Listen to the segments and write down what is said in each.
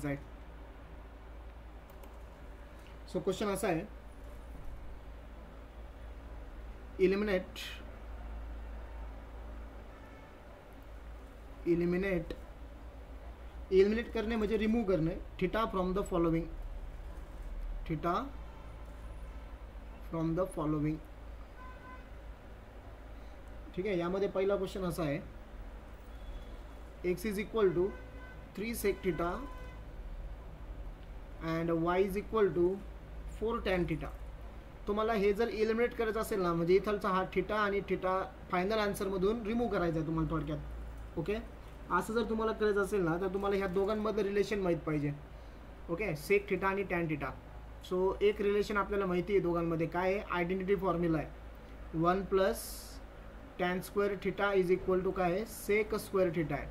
करायचा आहे. So question असा आहे, इलिमिनेट करणे म्हणजे रिमूव्ह करणे थिटा फ्रॉम द फॉलोइंग. ठीक आहे. यामध्ये पहिला क्वेश्चन असा आहे, x is equal to 3 sec theta and y is equal to 4 tan theta. तुम्हाला हे जर इलिमिनेट करायचं असेल ना, म्हणजे इथलचा हा थिटा आणि थिटा फायनल आन्सरमधून रिमूव्ह करायचा आहे तुम्हाला थोडक्यात. ओके, असं जर तुम्हाला करायचं असेल ना, तर तुम्हाला ह्या दोघांमधलं रिलेशन माहीत पाहिजे. ओके, सेक थिटा आणि टॅन थिटा. सो एक रिलेशन आपल्याला माहिती आहे दोघांमध्ये, काय आहे, आयडेंटिटी फॉर्म्युला आहे, 1 plus tan square theta is equal to काय आहे, सेक स्क्वेअर थिटा आहे.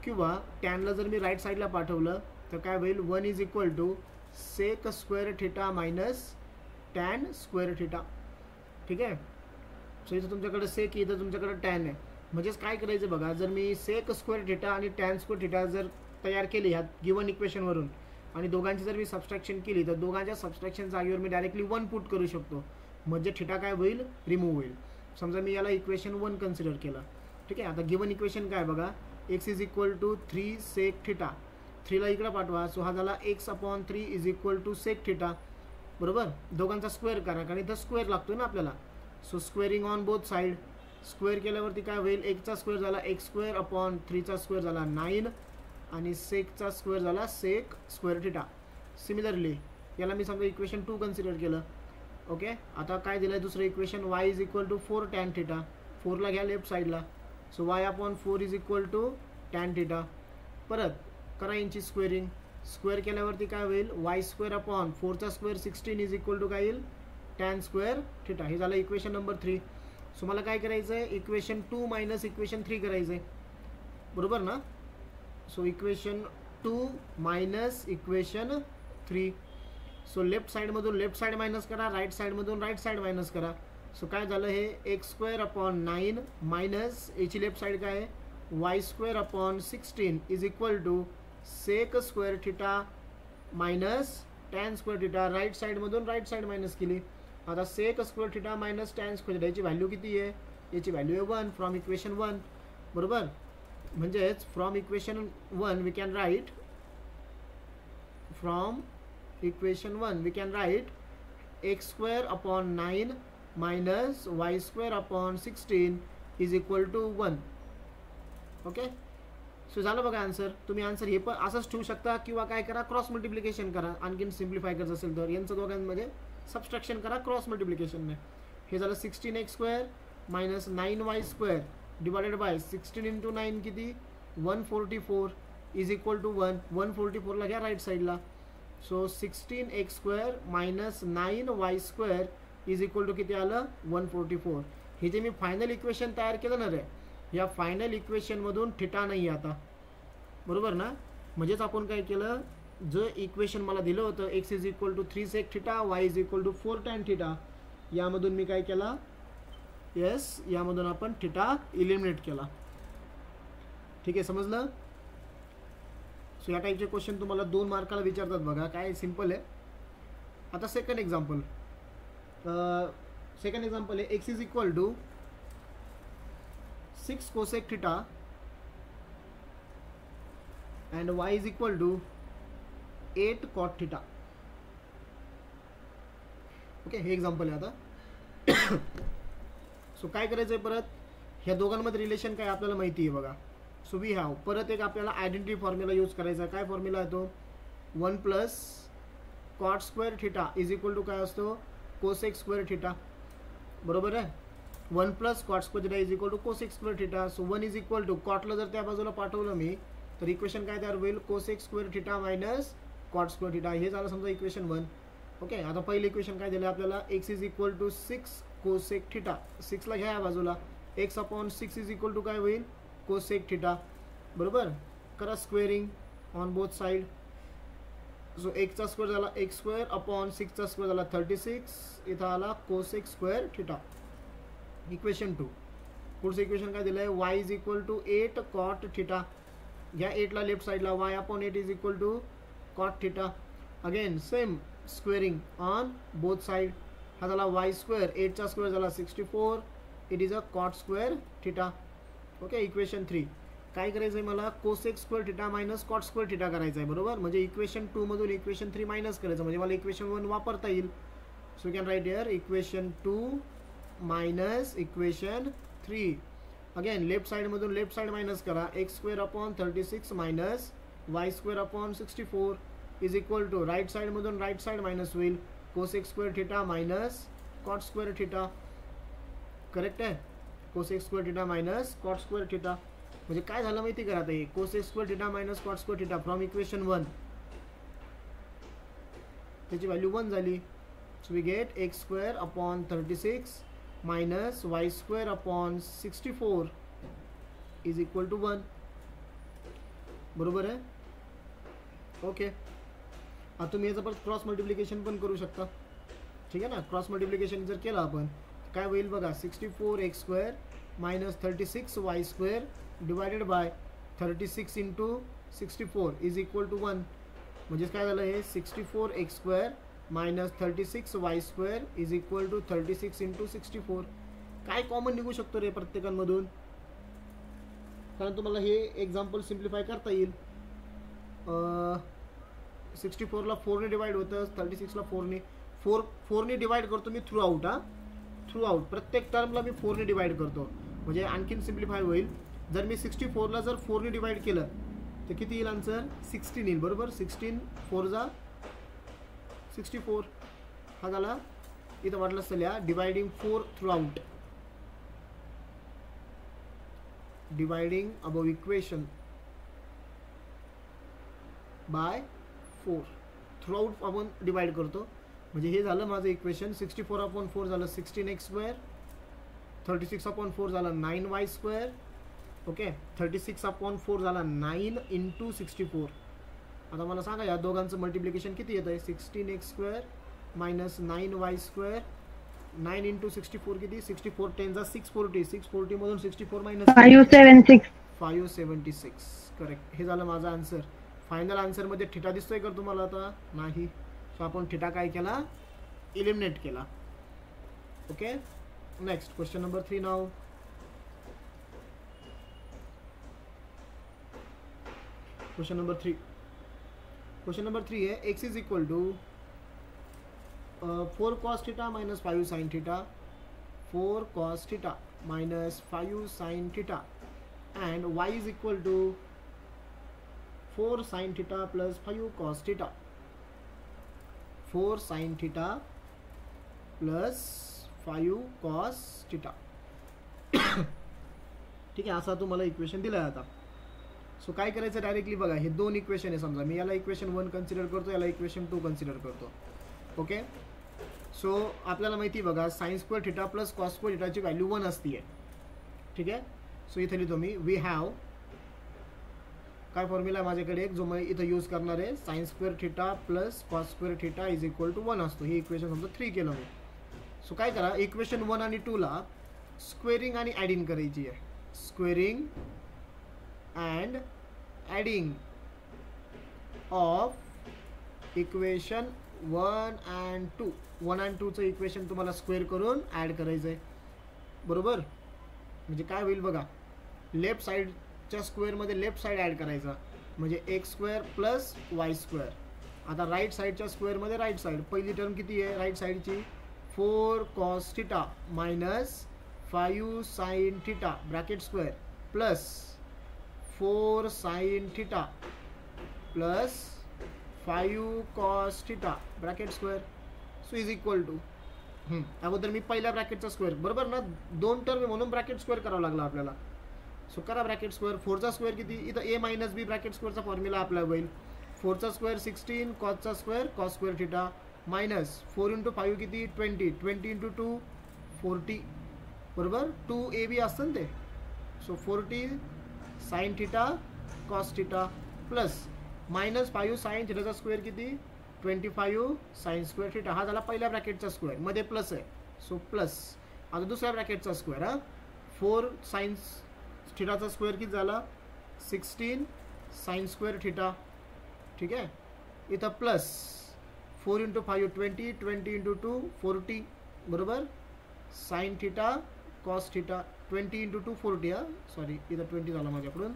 किंवा टॅनला जर मी राईट साईडला पाठवलं तर काय होईल, 1 is equal to sec square theta minus tan square theta. ठीक आहे. सो इथं तुमच्याकडे सेक, इथं तुमच्याकडे टॅन आहे. म्हणजेच काय करायचं बघा, जर मी सेक स्क्वेअर थिटा आणि टॅन स्क्वेअर थिटा जर तयार केली ह्या गिवन इक्वेशनवरून आणि दोघांची जर मी सबस्ट्रॅक्शन केली, तर दोघांच्या सबस्ट्रॅक्शन जागेवर मी डायरेक्टली 1 पुट करू शकतो. म्हणजे थिटा काय होईल, रिमूव्ह होईल. समजा मी याला इक्वेशन 1 कन्सिडर केलं. ठीक आहे. आता गिवन इक्वेशन काय बघा, x is equal to 3 sec theta. 3ला इकडं पाठवा. सो हा झाला x/3 is equal to sec theta. बरोबर. दोघांचा स्क्वेअर करा, कारण इथं स्क्वेअर लागतो ना आपल्याला. So squaring on both side. Square केल्यावरती काय होईल, एक्सचा स्क्वेअर झाला x²/3चा स्क्वेअर झाला 9 आणि सेकचा स्क्वेअर झाला सेक स्क्वेअर थिटा. सिमिलरली याला मी समजा इक्वेशन 2 कन्सिडर केलं. ओके. आता काय दिलं आहे दुसरं equation, y is equal to 4 tan theta. 4ला घ्या लेफ्ट साईडला. So y/4 is equal to tan theta. परत करा यांची स्क्वेअरिंग. स्क्वेअर केल्यावरती काय होईल, y²/4चा स्क्वेअर 16 इज इक्वल टू काय येईल, टॅन स्क्वेअर थिटा. हे झालं इक्वेशन नंबर 3. सो मला काय करायचं आहे, इक्वेशन 2 मायनस इक्वेशन 3 करायचं आहे. बरोबर ना. So equation 2 minus equation 3. So left साईडमधून लेफ्ट साईड मायनस करा, राईट साईडमधून राईट साईड मायनस करा. सो काय झालं, हे x²/9 मायनस याची लेफ्ट साईड काय आहे, y²/16 is equal to sec square theta minus tan square theta. Right साईडमधून राईट साईड मायनस केली. आता sec square theta minus tan square theta याची व्हॅल्यू किती आहे, याची व्हॅल्यू आहे 1 फ्रॉम इक्वेशन 1. बरोबर. म्हणजेच from equation 1 we can write x²/9 minus y²/16 is equal to 1. Okay. So झालं बघा आन्सर. तुम्ही आन्सर हे पण असंच ठेवू शकता किंवा काय करा, क्रॉस मल्टिप्लिकेशन करा. आणखीन सिम्प्लिफाय करायचं असेल तर यांचं दोघांमध्ये सबस्ट्रॅक्शन करा क्रॉस मल्टिप्लिकेशनने. हे झालं 16x² minus 9y² divided by 16 into 9 किती, 144 इज इक्वल टू 1. 144ला घ्या राईट साईडला. So 16x² minus 9y² is equal to किती आलं, 144. हे जे मी फायनल इक्वेशन तयार केलं ना रे, या फायनल इक्वेशनमधून थिटा नाही आता. बरोबर ना. म्हणजेच आपण काय केलं, जे इक्वेशन मला दिलं होतं x is equal to 3 sec theta, y is equal to 4 tan theta, यामधून मी काय केला, यामधून आपण थिटा इलिमिनेट केला. ठीक आहे, समजलं. सो या टाईपचे क्वेश्चन तुम्हाला 2 मार्काला विचारतात बघा. काय सिम्पल आहे. आता सेकंड एक्झाम्पल आहे, x is equal to 6 cosec theta and y is equal to 8 cot theta. Okay, हे एक्झाम्पल आहे आता. सो काय करायचं आहे, परत ह्या दोघांमध्ये रिलेशन काय आपल्याला माहिती आहे बघा. सो वी हॅव परत एक आपल्याला आयडेंटिटी फॉर्म्युला यूज करायचा आहे. काय फॉर्म्युला आहे तो, 1 plus cot square theta is equal to काय असतो, कोसेक स्क्वेअर थिटा. बरोबर आहे. 1 plus cot square theta is equal to cosec square theta. So 1 is equal to कॉटला जर त्या बाजूला पाठवलं मी, तर इक्वेशन काय तयार होईल, cosec square theta minus cot square theta. हे झालं समजा इक्वेशन 1. ओके. आता पहिलं इक्वेशन काय दिलं आपल्याला, x is equal to 6 cosec theta. 6ला घ्या या बाजूला. x/6 इज इक्वल टू काय होईल, कोसेक थिटा. बरोबर. करा squaring on both side. So x चा स्क्वेअर झाला x²/6चा स्क्वेअर झाला 36. इथं आला कोसेक स्क्वेअर थिटा. इक्वेशन 2. पुढचं इक्वेशन काय दिलं आहे, y is equal to 8 cot theta. घ्या 8ला लेफ्ट साईडला. y/8 is equal to cot theta. Again same squaring on both side. हा झाला वाय स्क्वेअर, 8चा स्क्वेअर झाला 64, it is a cot square theta. Okay, equation 3. काय करायचं आहे मला, cosec square theta minus cot square theta करायचं आहे, बरोबर. म्हणजे इक्वेशन 2 मधून इक्वेशन 3 मायनस करायचं, म्हणजे मला इक्वेशन 1 वापरता येईल. So you can write here equation 2 minus equation 3. Again left side मधून लेफ्ट साइड मायनस करा. X square upon 36 minus y square upon 64 is equal to right side मधून राईट साइड मायनस होईल. Cosec square theta minus cot square theta. Correct आहे, cosec square theta minus cot square theta. म्हणजे काय झालं माहिती करा, आता हे cosec square theta minus cot square theta from equation 1 त्याची व्हॅल्यू 1 झाली. So we get x square upon 36 minus y square upon 64 is equal to 1. बरोबर आहे. ओके, आता तुम्ही याचं परत क्रॉस मल्टिप्लिकेशन पण करू शकता. ठीक आहे ना. क्रॉस मल्टिप्लिकेशन जर केलं आपण काय होईल बघा, 64 x square minus 36 y square divided by 36 into 64 is equal to 1. म्हणजेच काय झालं हे, 64 x square minus 36 y square is equal to 36 into 64. काय कॉमन निघू शकतो रे प्रत्येकांमधून, कारण तुम्हाला हे एक्झाम्पल सिम्प्लिफाय करता येईल. 64ला 4ने डिवाइड होतं, 36ला 4ने डिवाइड करतो me through out. Through out प्रत्येक टर्मला मी 4ने डिवाइड करतो, म्हणजे आणखीन सिम्प्लिफाय होईल. जर मी 64ला जर 4ने डिवाइड केलं तर किती येईल आन्सर, 16 येईल, बरोबर. 16 4 जा 64. हा झाला. इथं वाटलं असेल या dividing 4 through out, dividing above equation by 4 through out आपण डिवाइड करतो. म्हणजे हे झालं माझं इक्वेशन. 64 अपॉन 4 झालं 16 एक्स स्क्वेअर, 36 अपॉन 4 झाला 9 वाय स्क्वेअर. ओके, 36 अपॉन 4 झाला 9 इंटू 64. आता मला सांगा या दोघांचं मल्टिप्लिकेशन किती येतं आहे, 16 x square minus 9 Y square. 9 into 64 किती, 64 10 जा 640, 640 मधून 64 मायनस 576. करेक्ट, हे झालं माझा आन्सर. फायनल आन्सरमध्ये थिटा दिसतोय का तुम्हाला आता, नाही. सो आपण थिटा काय केला, इलिमिनेट केला. Okay, next question number 3 now. Question number 3 है x is equal to 4 cos theta minus 5 sin theta, 4 cos theta minus 5 sin theta, and y is equal to 4 sin theta plus 5 cos theta. 4 sin theta plus 5 cos theta. ठीक आहे, असा तुम्हाला equation दिलं आहे आता. So काय करायचं directly बघा, हे दोन इक्वेशन आहे. समजा मी याला इक्वेशन 1 कन्सिडर करतो, याला इक्वेशन 2 कन्सिडर करतो. ओके, सो आपल्याला माहिती बघा sine square theta plus cos square थिटाची व्हॅल्यू 1 असते. ठीक आहे. सो इथे लिहितो मी, वी हॅव काय फॉर्म्युला आहे माझ्याकडे एक, जो मी इथं यूज करणार आहे. Sine square theta plus cos square theta is equal to 1 असतो. ही इक्वेशन समजा 3 केलं मी. सो काय करा, इक्वेशन 1 आणि 2 ला स्क्वेअरिंग आणि ॲडिंग करायची आहे. Squaring and adding of equation 1 and 2. 1 and 2 चं इक्वेशन तुम्हाला स्क्वेअर करून ॲड करायचं आहे, बरोबर. म्हणजे काय होईल बघा, लेफ्ट साईडच्या स्क्वेअरमध्ये लेफ्ट साईड ॲड करायचा, म्हणजे x square plus y square. आता राईट साईडच्या स्क्वेअरमध्ये राईट साईड, पहिली टर्म किती आहे राईट साईडची, 4 cos theta minus 5 sin theta bracket square plus 4 sin theta plus 5 cos theta bracket square. So is equal to, अगोदर मी पहिल्या ब्रॅकेटचा स्क्वेअर, बरोबर ना, दोन टर्म म्हणून ब्रॅकेट स्क्वेअर करावं लागला आपल्याला. सो करा ब्रॅकेट स्क्वेअर. 4चा स्क्वेअर किती, इथं ए मायनस बी ब्रॅकेट स्क्वेअरचा फॉर्म्युला अप्लाय होईल. 4चा स्क्वेअर 16, कॉसचा square cos square theta minus 4 into 5 किती 20, 20 इंटू 2 40, बरोबर. 2 ए बी असतं ना ते. So 40 sine theta cos theta plus minus 5 sine थीटाचा स्क्वेअर किती 25 साइन स्क्वेअर थीटा. हा झाला पहिल्या ब्रॅकेटचा स्क्वेअर, मध्ये प्लस आहे. So plus. आता दुसऱ्या ब्रॅकेटचा स्क्वेअर, 4 साइन थीटाचा स्क्वेअर किती झाला 16 साइन स्क्वेअर थीटा. ठीक आहे. इथं प्लस 4 × 5 20, 20 × 2 40 बरोबर. साइन थिटा कॉस थिटा 20 × 2 40 हा सॉरी इथं 20 झाला माझ्याकडून.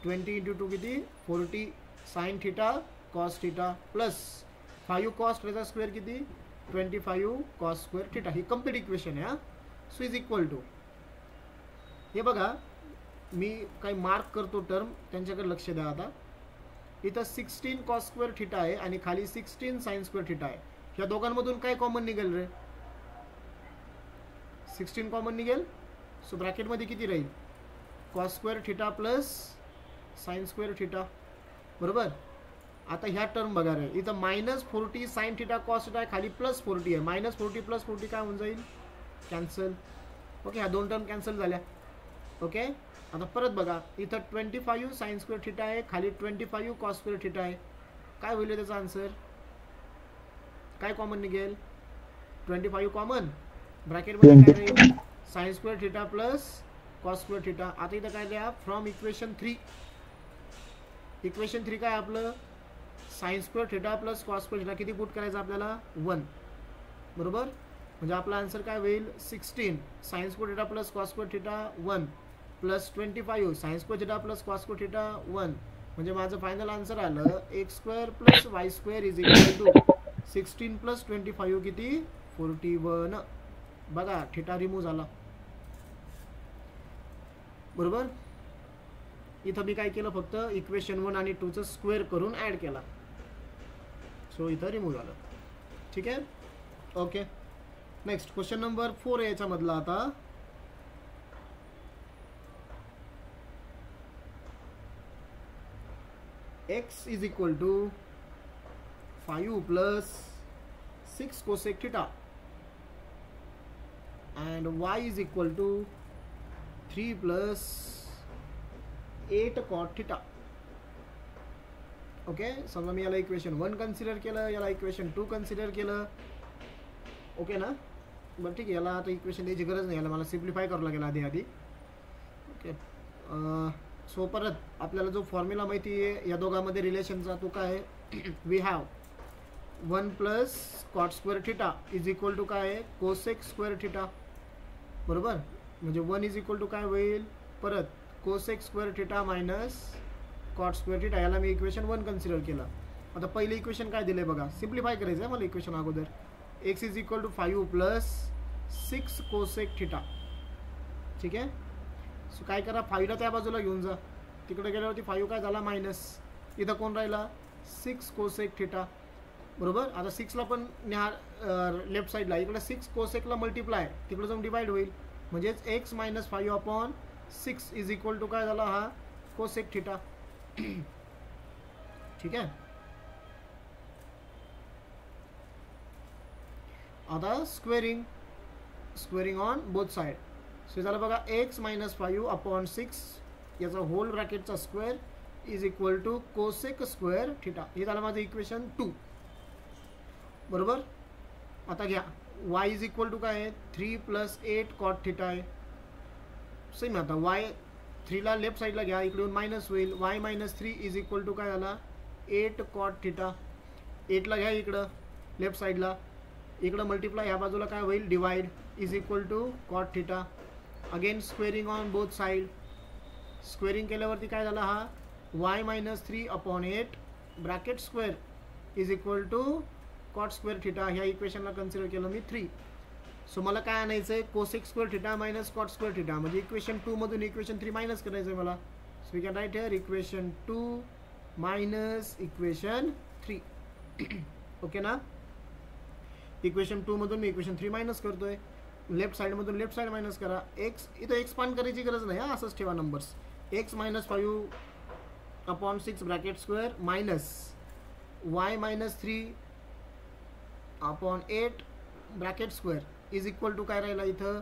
20 × 2 किती 40 sign theta cos theta plus 5 cos त्याचा स्क्वेअर किती 25 कॉस स्क्वेअर थिटा. ही कम्प्लीट इक्वेशन आहे हा. सो इज इक्वल टू हे बघा मी काही मार्क करतो टर्म त्यांच्याकडे लक्ष द्या. आता इथं 16 कॉस स्क्वेअर थिटा आहे आणि खाली 16 साइन स्क्वेअर थिटा आहे. ह्या दोघांमधून काय कॉमन निघेल रे 16 कॉमन निघेल. सो ब्रॅकेटमध्ये किती राहील cos square theta plus sign square theta बरोबर. आता ह्या टर्म बघा रे इथं -40 साइन थिटा कॉस थिटा आहे खाली +40 आहे. -40 + 40 काय होऊन जाईल कॅन्सल. ओके ह्या दोन टर्म कॅन्सल झाल्या. ओके आता परत बघा इथं 25 साइन स्क्वेअर थिटा आहे खाली 25 कॉस स्क्वेअर थिटा आहे. काय होईल त्याचा आन्सर काय कॉमन निघेल 25 कॉमन. ब्रॅकेटमध्ये काय राहील sine square theta plus cos square theta. आता इथं काय द्या फ्रॉम इक्वेशन 3. इक्वेशन 3 काय आपलं sign square theta plus cos square theta किती पुट करायचं आपल्याला 1 बरोबर. म्हणजे आपला आन्सर काय होईल 16 sign square theta plus cos square theta 1 plus 25 sine square theta plus cos square theta 1. म्हणजे माझं फायनल आन्सर आलं x² + y² is equal to 16 + 25 किती 41. बघा थिटा रिमूव्ह झाला बरोबर. इथं मी काय केलं फक्त इक्वेशन 1 आणि 2 चं स्क्वेअर करून ॲड केला. सो इथं रिमूव्ह झालं. ठीक आहे. ओके नेक्स्ट क्वेश्चन नंबर 4 आहे याच्यामधला. आता x is equal to 5 + 6 cosec theta and y is equal to 3 + 8 cot theta. Okay समजा मी याला इक्वेशन 1 कन्सिडर केलं याला इक्वेशन 2 कन्सिडर केलं. ओके ना बरं ठीक आहे. याला आता इक्वेशन द्यायची गरज नाही याला मला सिम्प्लिफाय करावं लागेल आधी. ओके सो परत आपल्याला जो फॉर्म्युला माहिती आहे या दोघांमध्ये रिलेशनचा तो काय आहे we have 1 + cot square theta is equal to काय आहे कोसेक स्क्वेअर थिटा बरोबर. म्हणजे 1 इज इक्वल टू काय होईल परत cosec square theta minus cot square theta. याला मी इक्वेशन 1 कन्सिडर केलं. आता पहिले इक्वेशन काय दिले बघा सिम्प्लिफाय करायचं आहे मला इक्वेशन अगोदर. x is equal to 5 + 6 cosec theta. ठीक आहे. सो काय करा 5ला त्या बाजूला घेऊन जा. तिकडे गेल्यावरती 5 काय झाला मायनस. इथं कोण राहिला 6 cosec थिटा बरोबर. आता 6ला पण न्या लेफ्ट साईडला इकडे 6 कोसेकला मल्टिप्लाय तिकडे जाऊन डिवाइड होईल. म्हणजेच x - 5/6 इज इक्वल टू काय झाला हा कोसेक थिटा. ठीक आहे. आता squaring on both side. So झालं बघा x - 5/6 याचा होल ब्रॅकेटचा square is equal to cosec square theta. हे झालं माझं इक्वेशन 2 बरोबर. आता घ्या y इज इक्वल टू काय आहे 3 + 8 cot थिटा आहे. सेम आता y 3ला लेफ्ट साईडला घ्या इकडून मायनस होईल. y - 3 इज इक्वल टू काय झाला 8 cot थिटा. 8ला घ्या इकडं लेफ्ट साईडला इकडं मल्टिप्लाय ह्या बाजूला काय होईल divide is equal to cot theta. Again squaring on both side. Squaring केल्यावरती काय झाला हा y - 3/8 bracket square is equal to cot square theta. ह्या इक्वेशनला कन्सिडर केलं मी 3. सो मला काय आणायचं आहे cosec square theta minus cot square theta. म्हणजे इक्वेशन 2 मधून इक्वेशन 3 मायनस करायचं आहे मला. So we can write here equation 2 minus equation 3. Okay ना. इक्वेशन 2 मधून मी इक्वेशन 3 मायनस करतोय. लेफ्ट साईडमधून लेफ्ट साईड मायनस करा. एक्स इथं एक्सपांड करायची गरज नाही हा असंच ठेवा numbers. x - 5/6 bracket square minus y - 3/8 bracket square is equal to काय राहिला इथं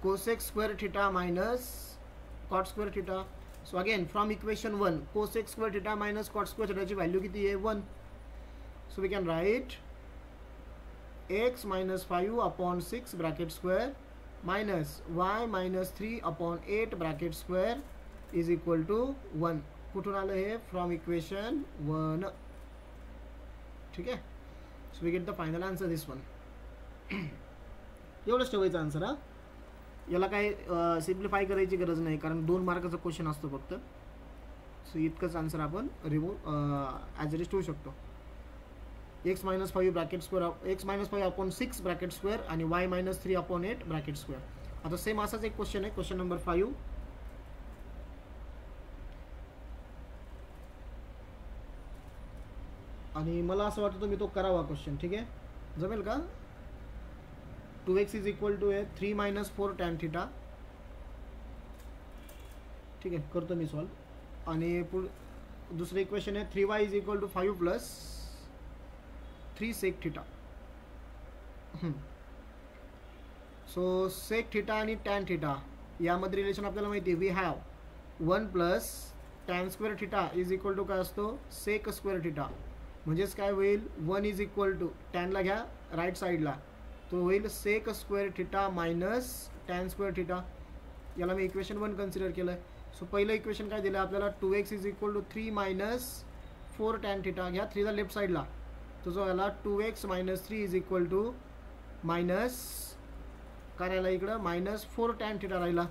cosec square theta minus cot square theta. So again from equation 1 cosec square theta minus cot square थिटाची व्हॅल्यू किती आहे 1. So we can write x - 5/6 bracket square minus y - 3/8 bracket square is equal to 1. कुठून आलं हे from equation 1. ठीक आहे. So we get the final answer this one. एवढंच ठेवायचं आन्सर. हा, याला काय सिम्प्लिफाय करायची गरज नाही, कारण 2 मार्काचा क्वेश्चन असतो फक्त. सो इतकंच आन्सर आपण रिमूव्ह ॲज इट इज ठेवू शकतो. x - 5 bracket square, x - 5 upon 6 bracket square आणि y - 3 अपॉन 8 ब्रॅकेट स्क्वेअर. आता सेम असाच एक क्वेश्चन आहे, क्वेश्चन नंबर 5. आणि मला असं वाटतं तुम्ही तो करावा क्वेश्चन. ठीक आहे, जमेल का? 2x is equal to 3 - 4 tan theta. ठीक आहे, करतो मी सॉल्व. आणि दुसरं इक्वेशन आहे 3y is equal to 5 plus 3 sec theta. So sec theta आणि टॅन थिटा यामध्ये रिलेशन आपल्याला माहिती आहे. We have 1 plus tan square theta is equal to काय असतो, सेक स्क्वेअर थिटा. म्हणजेच काय होईल, 1 इज इक्वल टू टॅनला घ्या राईट साईडला, तो होईल sec square theta minus tan square theta. याला मी इक्वेशन 1 कन्सिडर केलं आहे. सो पहिलं इक्वेशन काय दिलं आपल्याला, 2x is equal to 3 - 4 tan theta. घ्या 3ला लेफ्ट साईडला, तो जो याला 2x - 3 is equal to minus काय राहिला इकडं, -4 टॅन थिटा राहिला.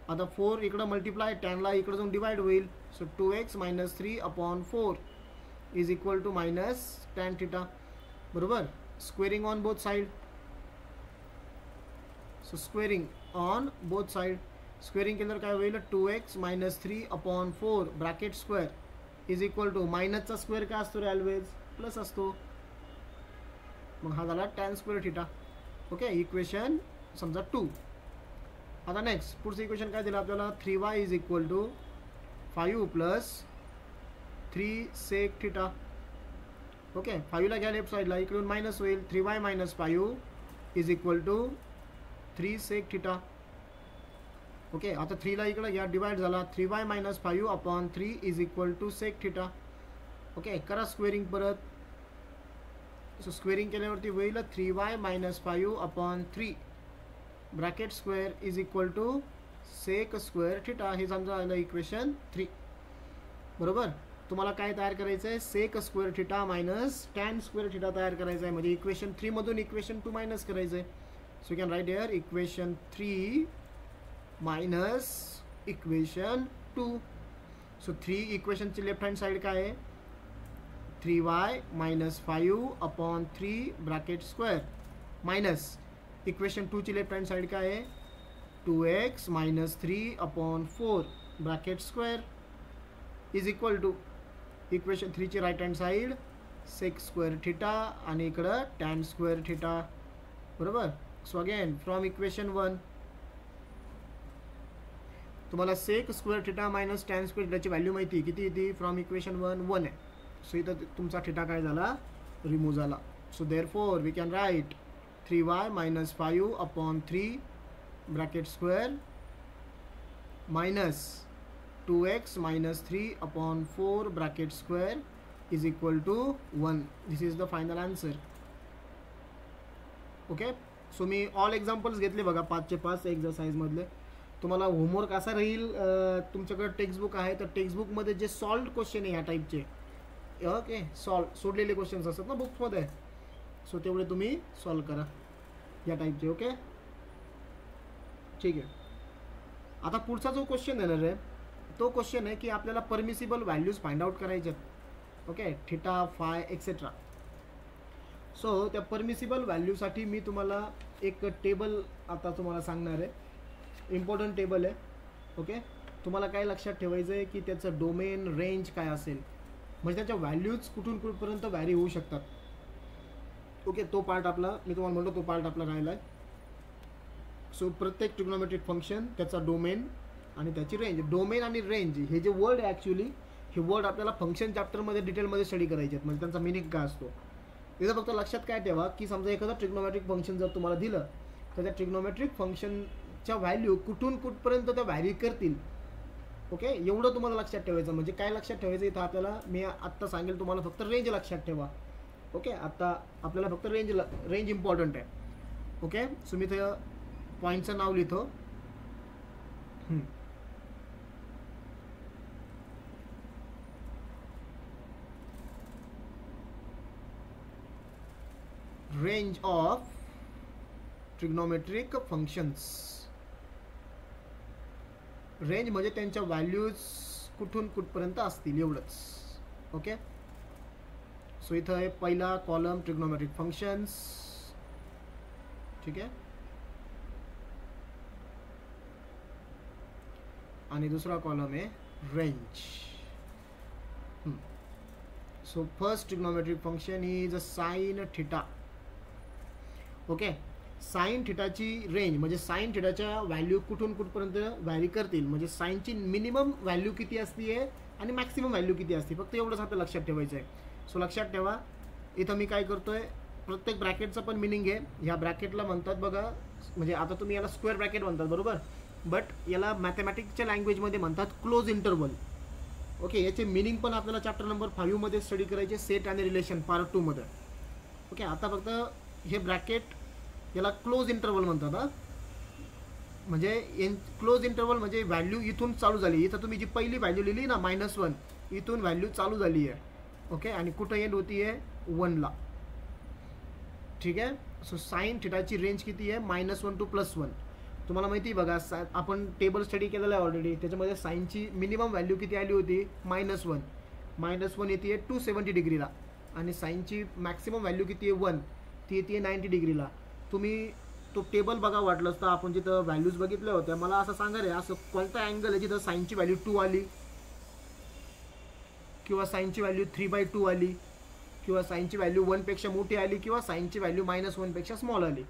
आता 4 इकडं मल्टिप्लाय, टॅनला इकडं जाऊन डिवाइड होईल. So 2x - 3 upon 4 is equal to minus tan theta. बरोबर, squaring on both side. So squaring on both side, squaring केल्यावर काय होईल, 2x - 3 upon 4 bracket square is equal to, मायनसचा स्क्वेअर काय असतो रे ऑलवेज, प्लस असतो. मग हा झाला tan square theta. Okay, equation समजा 2. आता नेक्स्ट पुढचं इक्वेशन काय दिलं आपल्याला, 3y is equal to 5 plus 3 sec theta. Okay, 5ला घ्या लेफ्ट साईडला, इकडून मायनस होईल, 3y - 5 is equal to 3 sec theta. Okay, आता 3ला इकडं घ्या, डिवाइड झाला, 3y - 5 upon 3 is equal to sec theta. Okay, करा स्क्वेअरिंग परत. सो स्क्वेअरिंग केल्यावरती होईल 3y - 5 upon 3 bracket square is equal to sec square theta. हे समजा आलं इक्वेशन 3. बरोबर, तुम्हाला काय तयार करायचं आहे, sec square theta minus tan square theta तयार करायचं आहे. म्हणजे इक्वेशन 3 मधून इक्वेशन 2 मायनस करायचं आहे. So you can write here equation 3 minus equation 2. So 3 इक्वेशनची लेफ्ट हँड साईड काय आहे, 3y - 5 upon 3 bracket square minus equation 2 ची लेफ्ट हँड साईड काय आहे, 2x - 3 upon 4 bracket square is equal to equation 3 ची right hand side sec square theta आणि इकडं tan square theta. बरोबर, सो अगेन फ्रॉम इक्वेशन 1 तुम्हाला sec square theta minus tan square थिटाची value माहिती किती येते, फ्रॉम इक्वेशन 1 आहे. सो इथं तुमचा थिटा काय झाला, रिमूव्ह झाला. So therefore we can write 3y - 5 upon 3 bracket square minus 2x - 3 upon 4 bracket square is equal to 1. This is the final answer. Okay, so मी ऑल एक्झाम्पल्स घेतले बघा 5चे 5 एक्झरसाइजमधले. तुम्हाला होमवर्क असा राहील, तुमच्याकडे टेक्स्टबुक आहे तर टेक्स्टबुकमध्ये जे सॉल्व्ड क्वेश्चन आहे ह्या टाईपचे, ओके, सोडलेले क्वेश्चन्स असतात ना बुक्समध्ये, सो तेवढे तुम्ही सॉल्व करा या टाईपचे. ओके, ठीक आहे. आता पुढचा जो क्वेश्चन येणार आहे तो क्वेश्चन आहे की आपल्याला परमिसिबल व्हॅल्यूज फाइंड आउट करायचे आहेत. Okay, theta, five etcetera. So त्या परमिसिबल व्हॅल्यूसाठी मी तुम्हाला एक टेबल आता तुम्हाला सांगणार आहे, इम्पॉर्टंट टेबल आहे. ओके, तुम्हाला काय लक्षात ठेवायचं आहे की त्याचं डोमेन रेंज काय असेल, म्हणजे त्याच्या व्हॅल्यूज कुठून कुठपर्यंत व्हॅरी होऊ शकतात. ओके, तो पार्ट आपला मी तुम्हाला म्हणतो तो पार्ट आपला राहिला आहे. सो प्रत्येक ट्रिग्नोमेट्रिक फंक्शन त्याचा डोमेन आणि त्याची रेंज. डोमेन आणि रेंज हे जे वर्ड आहे ॲक्च्युली हे वर्ड आपल्याला फंक्शन चॅप्टरमध्ये डिटेलमध्ये स्टडी करायचे आहेत, म्हणजे त्यांचा मिनिंग काय असतो. इथं फक्त लक्षात काय ठेवा की समजा एखादं ट्रिग्नोमेट्रिक फंक्शन जर तुम्हाला दिलं तर त्या ट्रिग्नोमेट्रिक फंक्शनच्या व्हॅल्यू कुठून कुठपर्यंत त्या व्हॅरी करतील. ओके, एवढं तुम्हाला लक्षात ठेवायचं. म्हणजे काय लक्षात ठेवायचं इथं आपल्याला मी आत्ता सांगेल तुम्हाला, फक्त रेंज लक्षात ठेवा. ओके, आता आपल्याला फक्त रेंज इम्पॉर्टंट आहे. ओके, सो मी इथं पॉईंटचं नाव लिहितो. Range of trigonometric functions. Range म्हणजे त्यांच्या व्हॅल्यूज कुठून कुठपर्यंत असतील एवढंच. ओके, सो इथं आहे पहिला कॉलम ट्रिग्नोमेट्रिक फंक्शन्स. ठीक आहे, आणि दुसरा कॉलम आहे range. So first trigonometric function is sine theta. Okay, sine थिटाची रेंज म्हणजे साइन थिटाच्या व्हॅल्यू कुठून कुठपर्यंत व्हॅरी करतील, म्हणजे साइनची मिनिमम व्हॅल्यू किती असते आणि मॅक्सिमम व्हॅल्यू किती असते, फक्त एवढंच आपल्याला लक्षात ठेवायचं आहे. सो लक्षात ठेवा, इथं मी काय करतोय, प्रत्येक ब्रॅकेटचं पण मिनिंग आहे. ह्या ब्रॅकेटला म्हणतात बघा, म्हणजे आता तुम्ही याला स्क्वेअर ब्रॅकेट म्हणतात बरोबर, बट याला मॅथमॅटिक्सच्या लँग्वेजमध्ये म्हणतात क्लोज इंटरवल. ओके, याचे मिनिंग पण आपल्याला चॅप्टर नंबर 5 मध्ये स्टडी करायचे, सेट आणि रिलेशन पार्ट 2 मध्ये. ओके, आता फक्त हे ब्रॅकेट याला क्लोज इंटरवल म्हणतात. म्हणजे क्लोज इंटरवल म्हणजे व्हॅल्यू इथून चालू झाली, इथं तुम्ही जी पहिली व्हॅल्यू लिहिली ना -1, इथून व्हॅल्यू चालू झाली आहे. ओके, आणि कुठं एंड होती आहे 1 ला. ठीक आहे, सो साइन थिटाची रेंज किती आहे -1 to +1. तुम्हाला माहिती बघा, आपण टेबल स्टडी केलेला आहे ऑलरेडी, त्याच्यामध्ये साइनची मिनिमम व्हॅल्यू किती आली होती -1. -1 येते 270 डिग्रीला, आणि साइनची मॅक्सिमम व्हॅल्यू किती आहे 1, ती येते 90 डिग्रीला. तुम्ही तो टेबल बघा वाटलं असतं, आपण जिथं व्हॅल्यूज बघितल्या होत्या, मला असं सांगा रे, असं कोणता अँगल आहे जिथं साइनची व्हॅल्यू 2 आली, किंवा साइनची व्हॅल्यू 3/2 आली, किंवा साइनची व्हॅल्यू 1 पेक्षा मोठी आली, किंवा साइनची व्हॅल्यू -1 पेक्षा स्मॉल आली.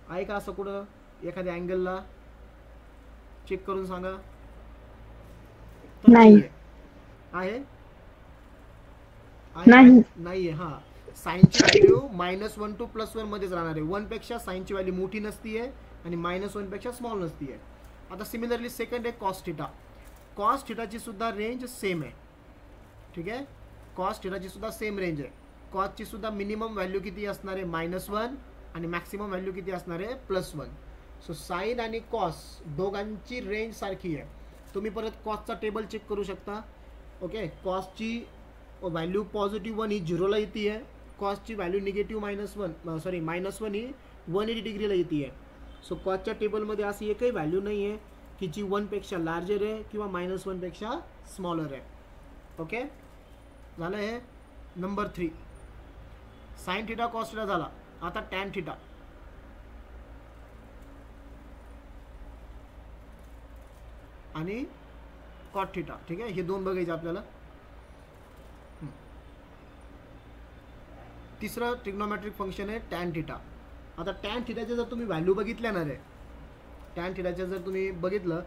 आहे का असं कुठं एखाद्या अँगलला? चेक करून सांगा. नाही आहे, नाहीये. हा, साइनची व्हॅल्यू -1 to +1 मध्येच राहणार आहे. 1 पेक्षा साइनची व्हॅल्यू मोठी नसतीये आणि -1 पेक्षा स्मॉल नसतीये. आता सिमिलरली सेकंड आहे कॉस थिटा. कॉस थिटाची सुद्धा रेंज सेम आहे. ठीक आहे, कॉस थिटाची सुद्धा सेम रेंज आहे. कॉसची सुद्धा मिनिमम व्हॅल्यू किती असणार आहे -1, आणि मॅक्सिमम व्हॅल्यू किती असणार आहे +1. सो साइन आणि कॉस दोघांची रेंज सारखी आहे. तुम्ही परत कॉसचा टेबल चेक करू शकता. ओके, कॉसची व्हॅल्यू +1 ही 0ला येते आहे, कॉसची व्हॅल्यू -1 ही 180 डिग्रीला येते आहे. सो कॉसच्या टेबलमध्ये अशी एकही व्हॅल्यू नाही आहे की जी 1 पेक्षा लार्जर आहे किंवा -1 पेक्षा स्मॉलर आहे. ओके, झालं हे number 3. Sign theta cos theta झाला. आता टॅन थिटा. आणि कॉट थिटा. ठीक आहे, हे दोन बघायचे आपल्याला. तिसरं ट्रिग्नोमेट्रिक फंक्शन आहे टॅन थिटा. आता टॅन थिटाचे जर तुम्ही व्हॅल्यू बघितल्या ना रे, टॅन थिटाचे जर तुम्ही बघितलं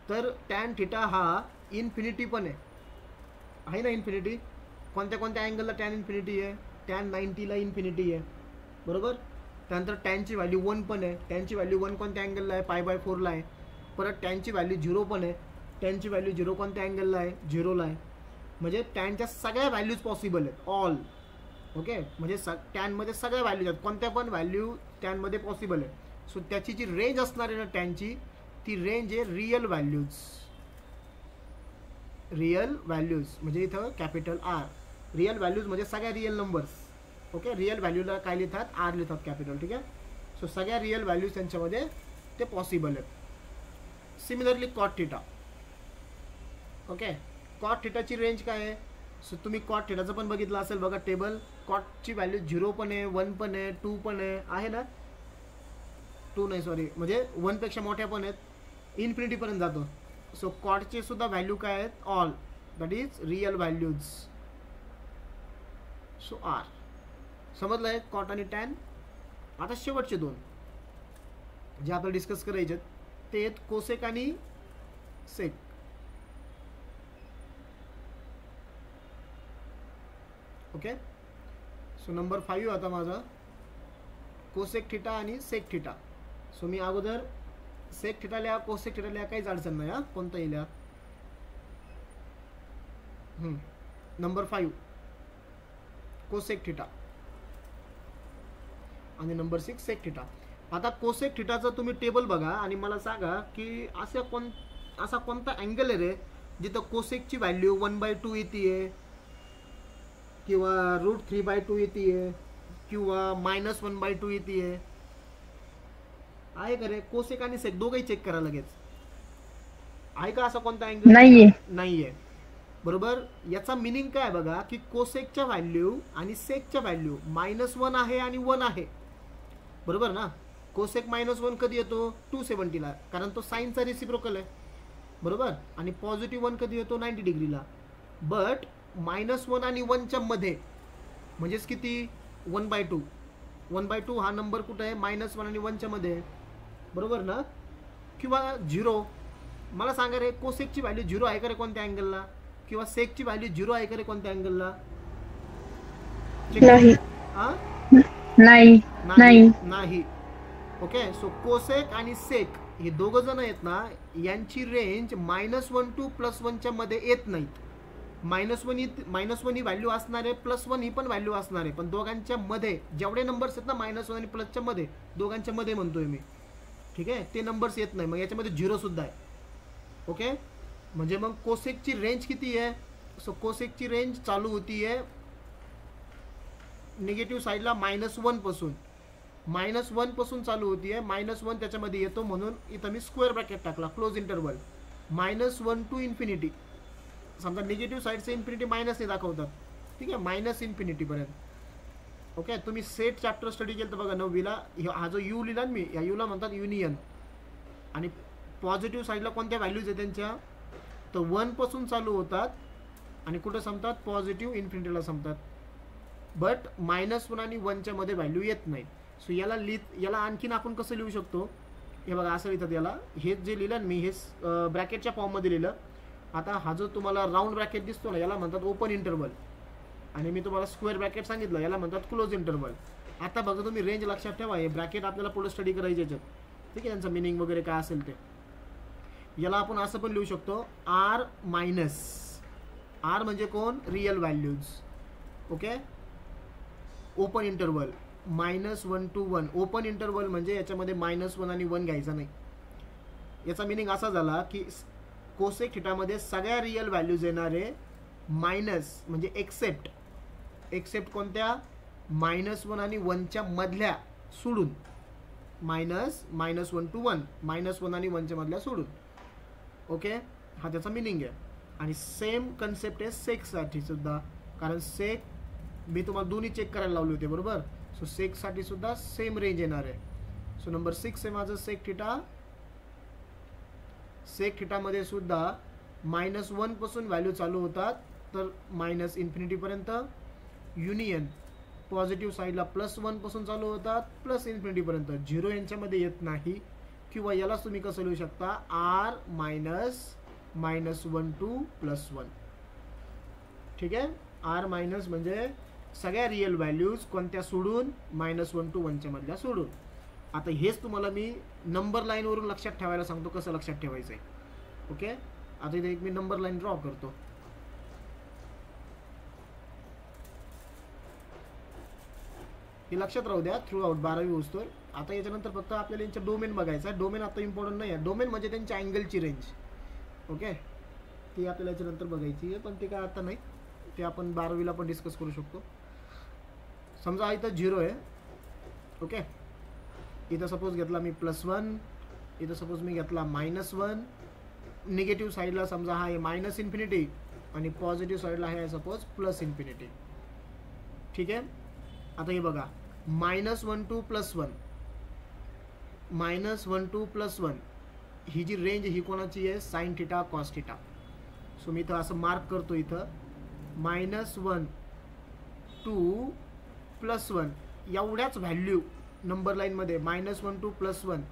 तर टॅन थिटा हा इन्फिनिटी पण आहे ना, इन्फिनिटी. कोणत्या कोणत्या अँगलला टॅन इन्फिनिटी आहे? टॅन 90ला इन्फिनिटी आहे बरोबर. त्यानंतर टॅनची व्हॅल्यू 1 पण आहे. टॅनची व्हॅल्यू 1 कोणत्या अँगलला आहे? π/4ला आहे. परत टॅनची व्हॅल्यू 0 पण आहे. टॅनची व्हॅल्यू 0 कोणत्या अँगलला आहे? 0ला आहे. म्हणजे टॅनच्या सगळ्या व्हॅल्यूज पॉसिबल आहेत, ऑल. ओके, म्हणजे टॅनमध्ये सगळ्या व्हॅल्यूज आहेत, कोणत्या पण व्हॅल्यू टॅनमध्ये पॉसिबल आहे. सो त्याची जी रेंज असणार आहे ना टॅनची, ती रेंज आहे रिअल व्हॅल्यूज. रिअल व्हॅल्यूज म्हणजे इथं कॅपिटल R. रिअल व्हॅल्यूज म्हणजे सगळ्या रिअल नंबर्स. ओके, रिअल व्हॅल्यूला काय लिहितात? R लिहितात कॅपिटल. ठीक आहे, सो सगळ्या रिअल व्हॅल्यूज त्यांच्यामध्ये ते पॉसिबल आहेत. Similarly cot theta. Okay, cot थिटाची रेंज काय आहे? सो तुम्ही कॉट थिटाचं पण बघितलं असेल बघा टेबल. कॉटची व्हॅल्यू 0 पण आहे, 1 पण आहे, 2 पण आहे ना. 2 नाही सॉरी, म्हणजे 1 पेक्षा मोठ्या पण आहेत, इन्फिनिटीपर्यंत जातो. सो कॉटचे सुद्धा व्हॅल्यू काय आहेत? All, that is real values. So R. समजलं आहे कॉट आणि टॅन. आता शेवटचे दोन जे आपल्याला डिस्कस करायचे ते आहेत कोसेक आणि सेक. ओके, सो नंबर 5 आता माझा कोसेक थिटा आणि सेक थिटा. सो मी अगोदर सेक थिटा लिहा, कोसेक थिटा लिहा, काहीच अडचण नाही. हा, कोणताही लिहा. नंबर 5 कोसेक थिटा आणि नंबर 6 सेक थिटा. आता कोसेक थिटाचं तुम्ही टेबल बघा आणि मला सांगा की असा कोणता अँगल आहे रे जिथं कोसेकची व्हॅल्यू 1/2 येते, किंवा √3/2 येते, किंवा -1/2 येते आहे का रे? कोसेक आणि सेक दोघंही चेक करा लगेच. आहे का असा कोणता अँगल? नाहीये. बरोबर. याचा मिनिंग काय बघा की कोसेकच्या व्हॅल्यू आणि सेकच्या व्हॅल्यू -1 आहे आणि 1 आहे. बरोबर ना. कोसेक -1 कधी येतो? 270ला, कारण तो साईनचा रेसिप्रोकल आहे. बरोबर. आणि पॉझिटिव्ह 1 कधी येतो? 90 डिग्रीला. बट -1 आणि 1च्या मध्ये म्हणजेच किती? 1/2. 1/2 हा नंबर कुठं आहे? -1 आणि 1च्या मध्ये. बरोबर ना. किंवा 0. मला सांगा रे, कोसेकची व्हॅल्यू 0 आहे का रे कोणत्या अँगलला? किंवा सेकची व्हॅल्यू 0 आहे का रे कोणत्या अँगलला? नाही. ओके. सो कोसेक आणि सेक हे दोघं जण आहेत ना, यांची रेंज -1 to +1च्या मध्ये येत नाहीत. -1 ही व्हॅल्यू असणार आहे, +1 ही पण व्हॅल्यू असणार आहे, पण दोघांच्या मध्ये जेवढे नंबर्स आहेत ना -1 आणि प्लसच्या मध्ये, दोघांच्या मध्ये म्हणतोय मी. ठीक आहे. ते नंबर्स येत नाही, मग याच्यामध्ये 0 सुद्धा आहे. ओके. म्हणजे मग कोसेकची रेंज किती आहे? सो कोसेकची रेंज चालू होतीये निगेटिव्ह साईडला -1 पासून. -1 पासून चालू होतीये. -1 त्याच्यामध्ये येतो, म्हणून इथं मी स्क्वेअर ब्रॅकेट टाकला, क्लोज इंटरवल. -1 to infinity. समजा निगेटिव्ह साईडचे इन्फिनिटी मायनसने दाखवतात. ठीक आहे. -इन्फिनिटी पर्यंत. ओके. तुम्ही सेट चॅप्टर स्टडी केलं तर बघा 9वीला, हा जो यू लिहिला मी, या यूला म्हणतात युनियन. आणि पॉझिटिव्ह साईडला कोणत्या व्हॅल्यूज आहेत त्यांच्या? तर 1 पासून चालू होतात आणि कुठं संपतात? पॉझिटिव्ह इन्फिनिटीला संपतात. बट -1 आणि 1च्या मध्ये व्हॅल्यू येत नाहीत. सो याला आणखीन आपण कसं लिहू शकतो? हे बघा, असं लिहितात याला. हे जे लिहिलं मी, हे ब्रॅकेटच्या फॉर्ममध्ये लिहिलं. आता हा जो तुम्हाला राऊंड ब्रॅकेट दिसतो ना, याला म्हणतात ओपन इंटरवल. आणि मी तुम्हाला स्क्वेअर ब्रॅकेट सांगितलं, याला म्हणतात क्लोज इंटरवल. आता बघा तुम्ही, रेंज लक्षात ठेवा, हे ब्रॅकेट आपल्याला पुढे स्टडी करायचे याच्यात. ठीक आहे. त्यांचं मिनिंग वगैरे काय असेल ते. याला आपण असं पण लिहू शकतो, R- म्हणजे कोण? Real values. Okay. Open interval -1 to 1. Open interval म्हणजे याच्यामध्ये -1 आणि 1 घ्यायचा नाही. याचा मिनिंग असा झाला की कोसेक थिटामध्ये सगळ्या रियल व्हॅल्यूज येणारे मायनस, म्हणजे एक्सेप्ट कोणत्या? -1 आणि 1च्या मधल्या सोडून. -1 to 1, -1 आणि 1च्या मधल्या सोडून. ओके. हा त्याचा मिनिंग आहे. आणि सेम कन्सेप्ट आहे सेकसाठी सुद्धा, कारण सेक मी तुम्हाला दोन्ही चेक करायला लावले होते. बरोबर. सो सेकसाठी सुद्धा सेम रेंज येणार आहे. सो नंबर 6 आहे माझं सेक थिटा. सेक थिटामध्ये सुद्धा -1 पासून व्हॅल्यू चालू होतात, तर -इन्फिनिटी पर्यंत. युनियन पॉझिटिव्ह साईडला +1 पासून चालू होतात, +इन्फिनिटी पर्यंत. 0 यांच्यामध्ये येत नाही. किंवा यालाच तुम्ही कसं लिहू शकता? R- -1 to +1. ठीक आहे. R- म्हणजे सगळ्या रियल व्हॅल्यूज कोणत्या सोडून? -1 to 1च्या मधल्या सोडून. आता हेच तुम्हाला मी नंबर लाईनवरून लक्षात ठेवायला सांगतो, कसं लक्षात ठेवायचं आहे. ओके. आता इथे एक मी नंबर लाईन ड्रॉ करतो. हे लक्षात राहू द्या थ्रू आउट 12वी होतो. आता याच्यानंतर फक्त आपल्याला यांच्या डोमेन बघायचा. डोमेन आता इम्पॉर्टंट नाही आहे. डोमेन म्हणजे त्यांच्या अँगलची रेंज. ओके. ती आपल्याला याच्यानंतर बघायची आहे, पण ते काय आता नाही, ते आपण 12वीला पण डिस्कस करू शकतो. समजा इथं 0 आहे. ओके. इथं सपोज घेतला मी +1, इथं सपोज मी घेतला -1. निगेटिव्ह साईडला समजा हा आहे -इन्फिनिटी आणि पॉझिटिव्ह साईडला आहे सपोज +इन्फिनिटी. ठीक आहे. आता हे बघा, -1 to +1, -1 to +1 ही जी रेंज ही कोणाची आहे? Sine theta cos theta. So मी इथं असं मार्क करतो, इथं -1 to +1 एवढ्याच व्हॅल्यू नंबर लाईनमध्ये, -1 to +1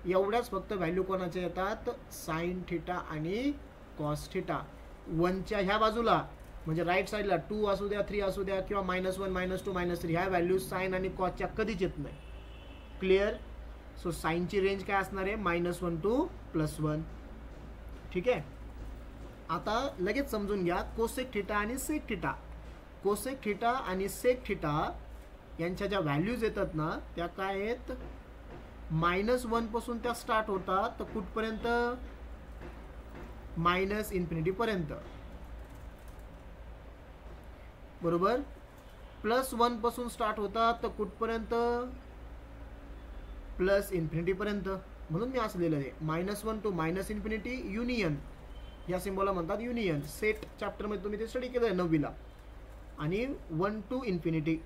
एवढ्याच फक्त व्हॅल्यू कोणाच्या येतात? साइन थिटा आणि कॉस थिटा. 1च्या ह्या बाजूला म्हणजे राईट साईडला 2 असू द्या, 3 असू द्या, किंवा -1, -2, -3 ह्या व्हॅल्यूज साइन आणि कॉसच्या कधीच येत नाही. क्लिअर. सो साइनची रेंज काय असणार आहे? -1 to +1. ठीक आहे. आता लगेच समजून घ्या कोसेक थिटा आणि सेक थिटा. कोसेक थिटा आणि सेक थिटा यांच्या ज्या व्हॅल्यूज येतात ना, त्या काय आहेत? -1 पासून त्या स्टार्ट होतात, तर कुठपर्यंत? -इन्फिनिटी पर्यंत. बरोबर. +1 पासून स्टार्ट होतात तर कुठपर्यंत, +∞पर्यंत. म्हणून मी असं लिहिलं आहे -1 to -∞ युनियन, या सिम्बॉलला म्हणतात युनियन. सेट चॅप्टरमध्ये तुम्ही ते स्टडी केलं आहे 9वीला. आणि 1 to ∞,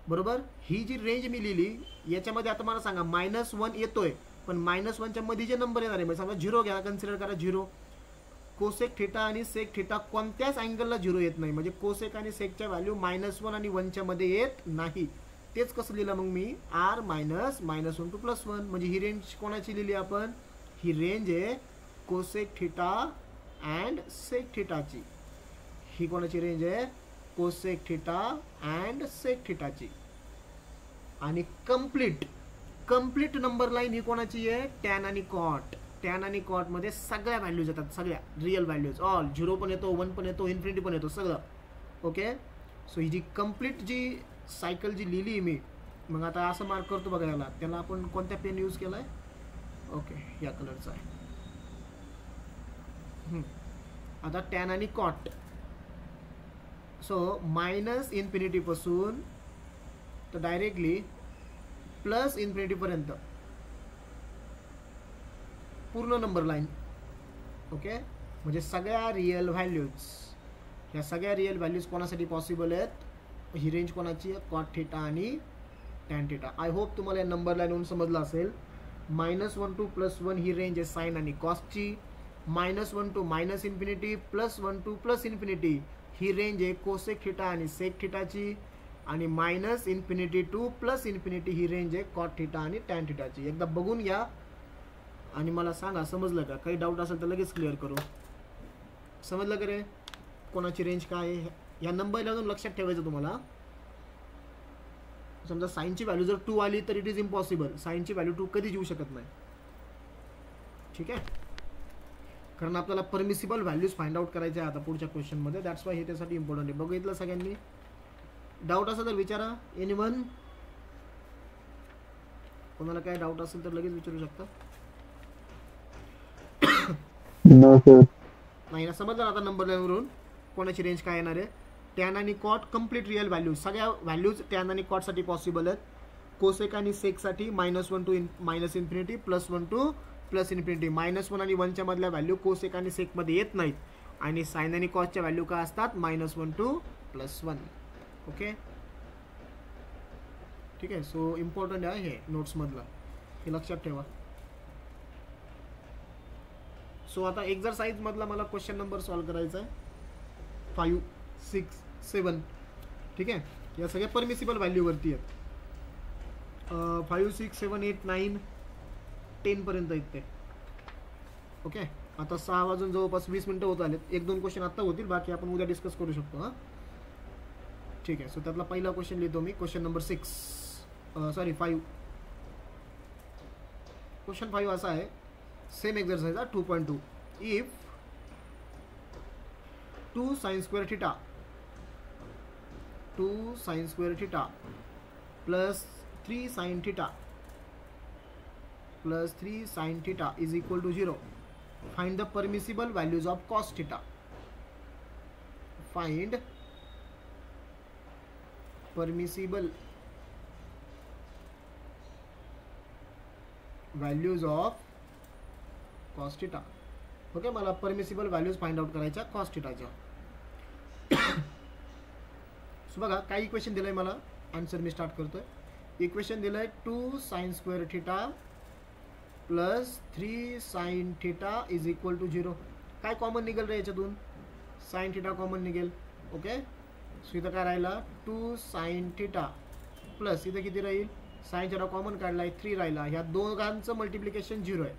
बरोबर. ही जी रेंज मी लिहिली याच्यामध्ये आता मला सांगा -1 येतोय, पण -1च्या मध्ये जे नंबर येणार आहे, म्हणजे समजा 0 घ्या, कन्सिडर करा 0. कोसेक थिटा आणि सेक थिटा कोणत्याच अँगलला 0 येत नाही, म्हणजे कोसेक आणि सेकच्या व्हॅल्यू -1 आणि 1च्या मध्ये येत नाही. तेच कसं लिहिलं मग मी, r -1 to +1, म्हणजे ही रेंज कोणाची लिहिली आपण, ही रेंज आहे कोसेक थिटा अँड सेक थिटाची. ही कोणाची रेंज आहे, कोसेक थिटा अँड सेक थिटाची. आणि कंप्लीट नंबर लाईन ही कोणाची आहे, टॅन आणि कॉट. टॅन आणि कॉट मध्ये सगळ्या व्हॅल्यूज येतात, सगळ्या रिअल व्हॅल्यूज, ऑल. 0 पण येतो, 1 पण येतो, इन्फिनिटी पण येतो, सगळं. ओके. सो ही जी कंप्लीट जी सायकल जी लिहिली मी, मग आता असं मार्क करतो बघा याला, त्याला आपण कोणत्या पेन यूज केलाय, ओके या कलरचा आहे. आता टॅन आणि कॉट. सो -∞ पासून तर डायरेक्टली +∞ पर्यंत पूर्ण नंबर लाईन. ओके. म्हणजे सगळ्या रिअल व्हॅल्यूज, ह्या सगळ्या रिअल व्हॅल्यूज कोणासाठी पॉसिबल आहेत, ही रेंज कोणाची आहे, कॉट थिटा आणि टॅन थिटा. आय होप तुम्हाला या नंबर लाईनवरून समजलं असेल. -1 to +1 ही रेंज आहे साइन आणि कॉसची. -1 to -∞, +1 to +∞ ही रेंज आहे कोसेक थिटा आणि सेक थिटाची. आणि -∞ to +∞ ही रेंज आहे कॉट थिटा आणि टॅन थिटाची. एकदा बघून घ्या आणि मला सांगा समजलं का. काही डाऊट असेल तर लगेच क्लिअर करू. समजलं का रे, कोणाची रेंज काय आहे. या नंबर लावून लक्षात ठेवायचं तुम्हाला. समजा साइनची व्हॅल्यू जर 2 आली तर इट इज इम्पॉसिबल, साइनची व्हॅल्यू 2 कधीच येऊ शकत नाही. ठीक आहे, कारण आपल्याला परमिसिबल व्हॅल्यूज फाइंड आउट करायचे आहे आता पुढच्या क्वेश्चनमध्ये. दॅट्स वाय हे त्यासाठी इम्पॉर्टंट आहे. बघितलं सगळ्यांनी. डाऊट असेल तर विचारा. एनीवन, कोणाला काय डाऊट असेल तर लगेच विचारू शकता. नाही ना, समजलं आता नंबर लाईनवरून कोणाची रेंज काय येणार आहे. टॅन आणि कॉट कंप्लीट रिअल व्हॅल्यूज, सगळ्या व्हॅल्यूज टॅन आणि कॉटसाठी पॉसिबल आहेत. कोसेक आणि सेकसाठी -1 to -∞, +1 to +∞. -1 आणि 1च्या मधल्या व्हॅल्यू कोसेक आणि सेकमध्ये येत नाहीत. आणि साइन आणि कॉसच्या व्हॅल्यू काय असतात, -1 to +1. ओके, ठीक आहे. सो इम्पॉर्टंट आहे हे नोट्समधलं, हे लक्षात ठेवा. सो आता एक्झरसाइज मधला मला क्वेश्चन नंबर सॉल्व करायचा आहे 5, 6, 7. ठीक आहे, या सगळ्या परमिसिबल व्हॅल्यूवरती आहेत. 5, 6, 7, 8, 9, 10 पर्यंत आहेत ते. ओके, आता 6 वाजून जवळपास 20 मिनिटं होत आलेत. 1-2 क्वेश्चन आत्ता होतील, बाकी आपण उद्या डिस्कस करू शकतो. हां, ठीक आहे. सो त्यातला पहिला क्वेश्चन लिहितो मी, क्वेश्चन नंबर 5. क्वेश्चन 5 असा आहे, सेम एक्सरसाइज आहे 2.2. If 2 sin square theta plus 3 sin theta is equal to 0, find the permissible values of cos theta. Find permissible values of cos theta. Okay, मला permissible values find out करायच्या cos थिटाच्या. So बघा, काही equation दिलंय मला, answer मी start करतोय. Equation दिलंय 2 sin square theta plus 3 sin theta is equal to 0. काय common निघेल रे याच्यातून, sin theta कॉमन निघेल. ओके, सो इथं काय राहिला 2 sin theta प्लस इथं किती राहील, sin theta कॉमन काढलाय 3 राहिला. ह्या दोघांचं मल्टिप्लिकेशन 0 आहे.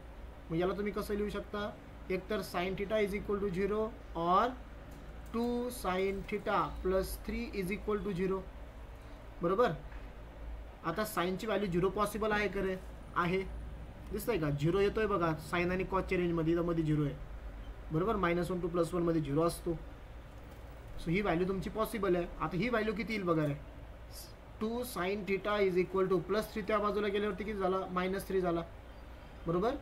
मग याला तुम्ही कसं लिहू शकता, एक तर sin theta is equal to 0 और 2 sin theta plus 3 is equal to 0. बरोबर. आता साइनची व्हॅल्यू 0 पॉसिबल आहे का रे, आहे. दिसतंय का 0 येतोय बघा, साइन आणि कॉसच्या रेंजमध्ये मध्ये 0 आहे. बरोबर, -1 to +1 मध्ये 0 असतो. सो ही व्हॅल्यू तुमची पॉसिबल आहे. आता ही व्हॅल्यू किती येईल बघा रे, 2 sin theta is equal to +3 त्या बाजूला गेल्यावरती किती झाला, -3 झाला. बरोबर,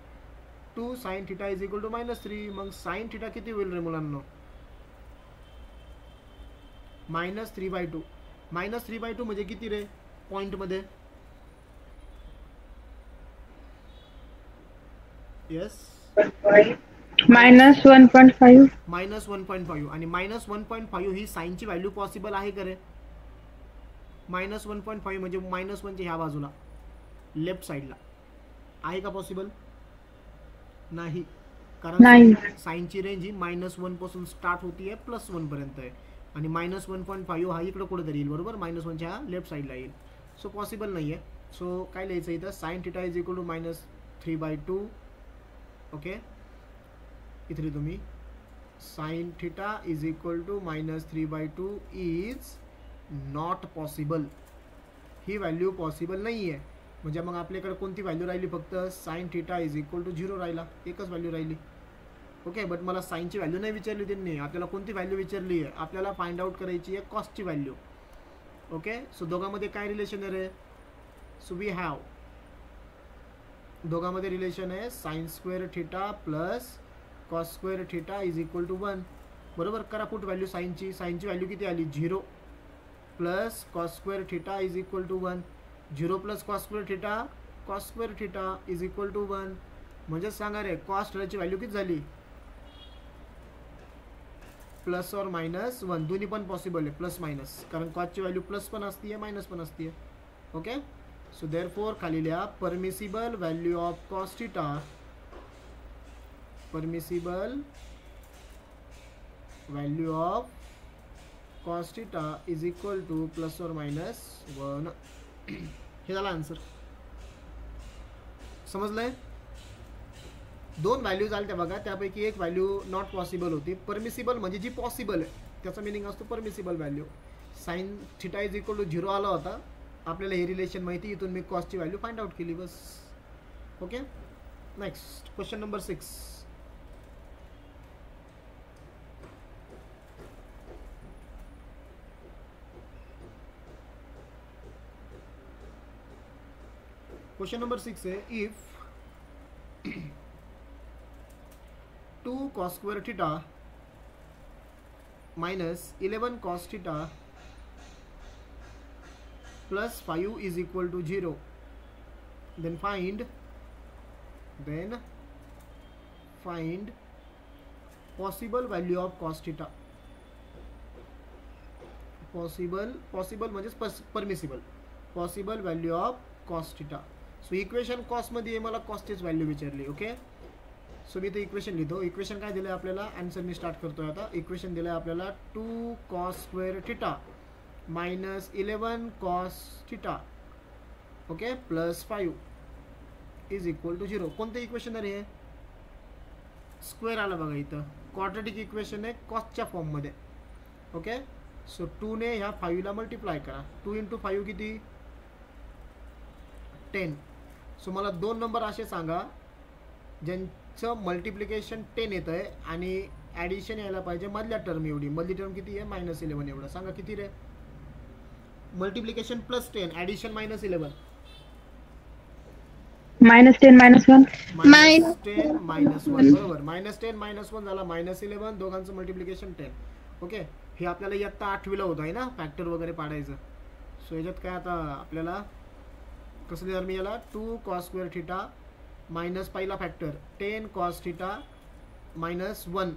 2 sin theta is equal to -3. मग sin theta किती होईल रे मुलांना, -3/2. -3/2 म्हणजे किती रे पॉईंटमध्ये? येस, -1.5. -1.5. आणि -1.5 ही साईनची व्हॅल्यू पॉसिबल आहे का रे? -1.5 म्हणजे -1च्या ह्या बाजूला लेफ्ट साईडला आहे का पॉसिबल? नाही, कारण नाही. साईनची रेंज ही -1 पासून स्टार्ट होतीये +1 पर्यंत आहे आणि -1.5 हा इकडे कुठेतरी येईल, बरोबर, -1च्या लेफ्ट साईडला येईल. सो पॉसिबल नाही आहे. सो काय लिहायचं इथं? Sine theta is equal to -3/2. Okay, इथे तुम्ही sine theta is equal to -3/2 is not possible. ही व्हॅल्यू पॉसिबल नाही आहे. म्हणजे मग आपल्याकडे कोणती व्हॅल्यू राहिली? फक्त sine theta is equal to 0 राहिला, एकच व्हॅल्यू राहिली. ओके, बट मला साईनची व्हॅल्यू नाही विचारली त्यांनी. आपल्याला कोणती व्हॅल्यू विचारली आहे? आपल्याला फाइंड आउट करायची आहे कॉस्टची व्हॅल्यू. ओके, सो दोघांमध्ये काय रिलेशन आहे रे? सो वी हॅव, दोघांमध्ये रिलेशन आहे sine square theta plus cos square theta is equal to 1. बरोबर, करा पुट व्हॅल्यू साईनची. साईनची व्हॅल्यू किती आली? 0 plus cos square theta is equal to 1. 0 plus cos square theta is equal to 1. म्हणजे सांगा रे, कॉस्ट ची व्हॅल्यू किती झाली? प्लस और मायनस 1, दोन्ही पण पॉसिबल आहे, प्लस मायनस, कारण कॉस्टची व्हॅल्यू प्लस पण असते मायनस पण असते. ओके, सो देअरफॉर खाली लिहा permissible value of cos theta, permissible value of cos theta is equal two plus or minus 1. हे झालं आन्सर. समजलंय? दोन व्हॅल्यूज आल्या त्या बघा, त्यापैकी एक व्हॅल्यू नॉट पॉसिबल होती. परमिसिबल म्हणजे जी पॉसिबल आहे त्याचा मिनिंग असतो permissible value. Sine theta is equal to 0 आला होता, आपल्याला हे रिलेशन माहिती, इथून मी कॉस्टची व्हॅल्यू फाइंड आउट केली, बस. Okay, next question number 6. Question number 6 है, if 2 cos square theta minus 11 cos theta plus 5 is equal to 0, then find possible value of cos theta. possible म्हणजे permissible, possible value of cos theta. So equation cost मध्ये मला कॉस्टचीच value विचारली. Okay, so मी इथे equation लिहितो. Equation काय दिलं आपल्याला? Answer मी start करतोय आता. इक्वेशन दिलं आपल्याला 2 cos square theta minus 11 cos theta, okay, plus 5 is equal to 0. कोणतं इक्वेशन आहे हे? स्क्वेअर आला बघा इथं, क्वाड्रॅटिक इक्वेशन आहे कॉस्टच्या फॉर्ममध्ये. ओके, सो 2 ने ह्या 5ला मल्टिप्लाय करा. 2 × 5 किती? 10. सो मला दोन नंबर असे सांगा ज्यांचं मल्टिप्लिकेशन 10 येतं आहे आणि ॲडिशन यायला पाहिजे मधल्या टर्म एवढी. मधली टर्म किती आहे? -11 एवढं. सांगा किती रे? Multiplication +10, addition -11. -10 -1. -10 -1, बरोबर. -10 -1 झाला -11, दोघांचं मल्टिप्लिकेशन 10. ओके, हे आपल्याला इयत्ता 8वीला होतं आहे ना, फॅक्टर वगैरे पाडायचं. सो याच्यात काय आता आपल्याला कसं लिहिणार मी याला? 2 cos स्क्वेअर थिटा मायनस पहिला फॅक्टर 10 cos थिटा मायनस 1,